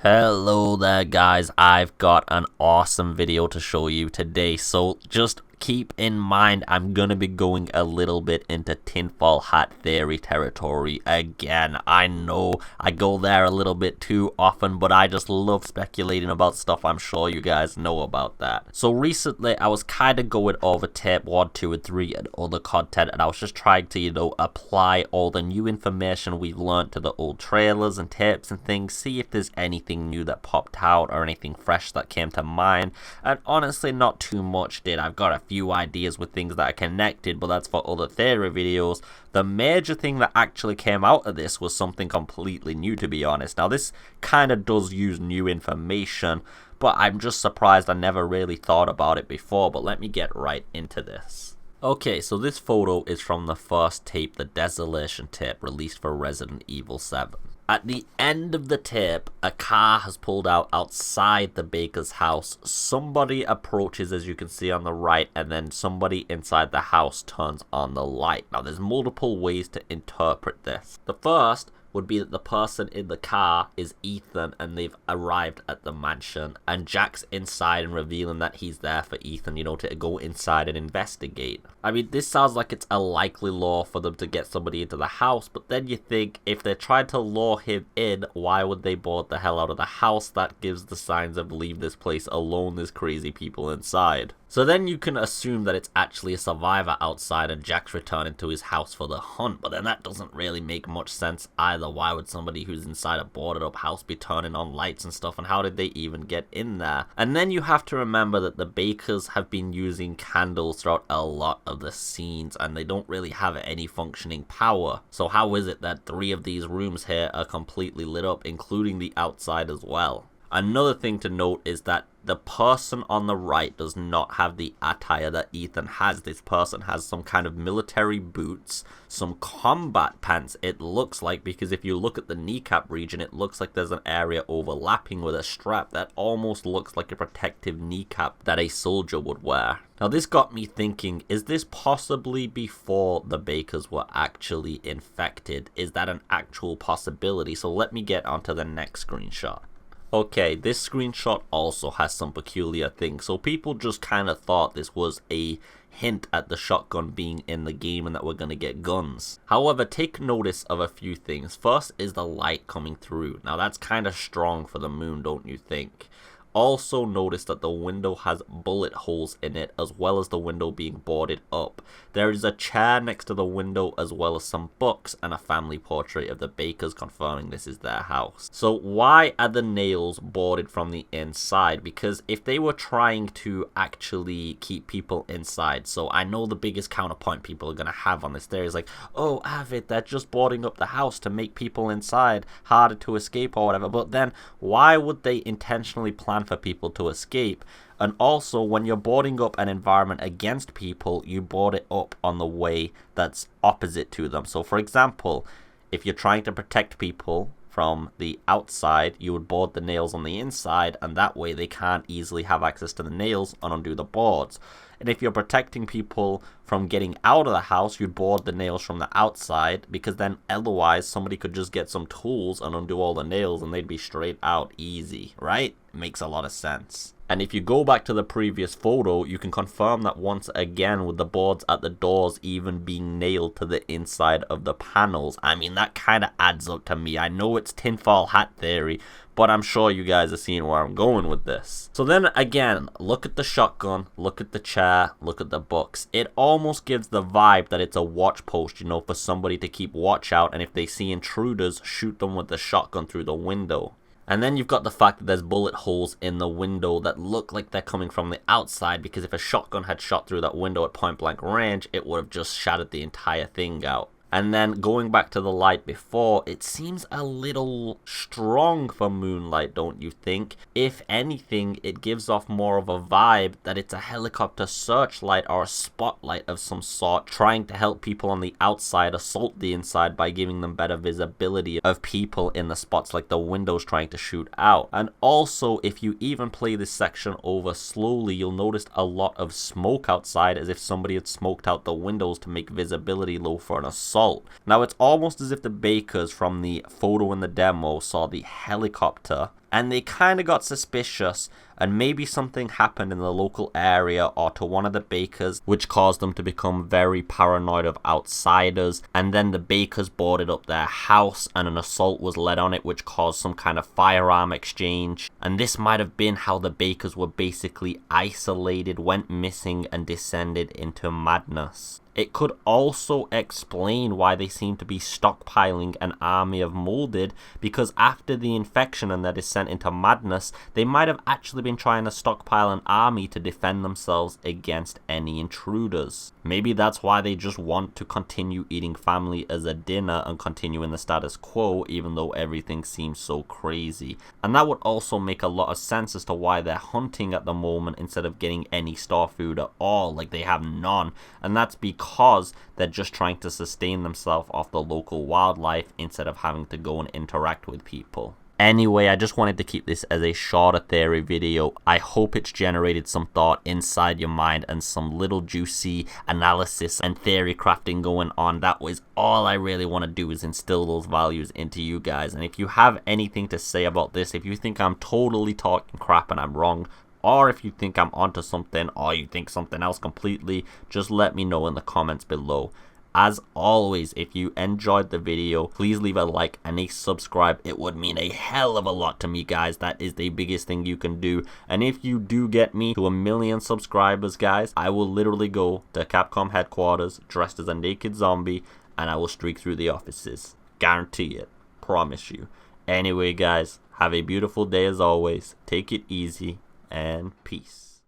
Hello there guys, I've got an awesome video to show you today, so just keep in mind I'm gonna be going a little bit into tinfoil hat theory territory again. I know I go there a little bit too often, but I just love speculating about stuff. I'm sure you guys know about that. So recently I was kind of going over tape 1, 2, and 3 and other content, and I was just trying to, apply all the new information we've learned to the old trailers and tapes and things, see if there's anything new that popped out or anything fresh that came to mind, and honestly not too much did. I've got a few ideas with things that are connected, but that's for other theory videos. The major thing that actually came out of this was something completely new, to be honest. Now this kind of does use new information, but I'm just surprised I never really thought about it before. But let me get right into this. Okay, so this photo is from the first tape, the Desolation tape, released for Resident Evil 7. At the end of the tape, a car has pulled out outside the baker's house. Somebody approaches, as you can see on the right, and then somebody inside the house turns on the light. Now, there's multiple ways to interpret this. The first would be that the person in the car is Ethan and they've arrived at the mansion, and Jack's inside and revealing that he's there for Ethan, to go inside and investigate. I mean, this sounds like it's a likely lure for them to get somebody into the house, but then you think, if they're trying to lure him in, why would they board the hell out of the house? That gives the signs of leave this place alone, there's crazy people inside. So then you can assume that it's actually a survivor outside and Jack's returning to his house for the hunt, but then that doesn't really make much sense either. Why would somebody who's inside a boarded up house be turning on lights and stuff, and how did they even get in there? And then you have to remember that the bakers have been using candles throughout a lot of the scenes and they don't really have any functioning power. So how is it that 3 of these rooms here are completely lit up, including the outside as well? Another thing to note is that the person on the right does not have the attire that Ethan has. This person has some kind of military boots, some combat pants, it looks like, because if you look at the kneecap region, it looks like there's an area overlapping with a strap that almost looks like a protective kneecap that a soldier would wear. Now this got me thinking, is this possibly before the bakers were actually infected? Is that an actual possibility? So let me get onto the next screenshot. Okay, this screenshot also has some peculiar things, so people just kind of thought this was a hint at the shotgun being in the game and that we're going to get guns. However, take notice of a few things. First is the light coming through. Now that's kind of strong for the moon, don't you think? Also notice that the window has bullet holes in it, as well as the window being boarded up. There is a chair next to the window, as well as some books and a family portrait of the bakers, confirming this is their house. So why are the nails boarded from the inside? Because if they were trying to actually keep people inside, so I know the biggest counterpoint people are going to have on this theory is like, oh Avid, they're just boarding up the house to make people inside harder to escape or whatever. But then why would they intentionally plan for people to escape? And also, when you're boarding up an environment against people, you board it up on the way that's opposite to them. So for example, if you're trying to protect people from the outside, you would board the nails on the inside, and that way they can't easily have access to the nails and undo the boards. And if you're protecting people from getting out of the house, you'd board the nails from the outside, because then otherwise somebody could just get some tools and undo all the nails and they'd be straight out easy, right? Makes a lot of sense. And if you go back to the previous photo, you can confirm that once again with the boards at the doors even being nailed to the inside of the panels. I mean, that kind of adds up to me. I know it's tinfoil hat theory, but I'm sure you guys are seeing where I'm going with this. So then again, look at the shotgun, look at the chair, look at the books. It almost gives the vibe that it's a watch post, for somebody to keep watch out, and if they see intruders, shoot them with the shotgun through the window. And then you've got the fact that there's bullet holes in the window that look like they're coming from the outside, because if a shotgun had shot through that window at point blank range, it would have just shattered the entire thing out. And then going back to the light before, it seems a little strong for moonlight, don't you think? If anything, it gives off more of a vibe that it's a helicopter searchlight or a spotlight of some sort, trying to help people on the outside assault the inside by giving them better visibility of people in the spots like the windows trying to shoot out. And also, if you even play this section over slowly, you'll notice a lot of smoke outside, as if somebody had smoked out the windows to make visibility low for an assault. Now it's almost as if the bakers from the photo in the demo saw the helicopter and they kind of got suspicious, and maybe something happened in the local area or to one of the bakers which caused them to become very paranoid of outsiders, and then the bakers boarded up their house and an assault was led on it which caused some kind of firearm exchange, and this might have been how the bakers were basically isolated, went missing, and descended into madness. It could also explain why they seem to be stockpiling an army of molded, because after the infection and their descent into madness, they might have actually been trying to stockpile an army to defend themselves against any intruders. Maybe that's why they just want to continue eating family as a dinner and continue in the status quo even though everything seems so crazy. And that would also make a lot of sense as to why they're hunting at the moment instead of getting any store food at all, like they have none, and that's because they're just trying to sustain themselves off the local wildlife instead of having to go and interact with people. Anyway, I just wanted to keep this as a shorter theory video. I hope it's generated some thought inside your mind and some little juicy analysis and theory crafting going on. That was all I really want to do, is instill those values into you guys. And if you have anything to say about this, if you think I'm totally talking crap and I'm wrong, or if you think I'm onto something, or you think something else completely, just let me know in the comments below. As always, if you enjoyed the video, please leave a like and a subscribe. It would mean a hell of a lot to me, guys. That is the biggest thing you can do. And if you do get me to 1,000,000 subscribers, guys, I will literally go to Capcom headquarters dressed as a naked zombie, and I will streak through the offices. Guarantee it. Promise you. Anyway, guys, have a beautiful day as always. Take it easy, and peace.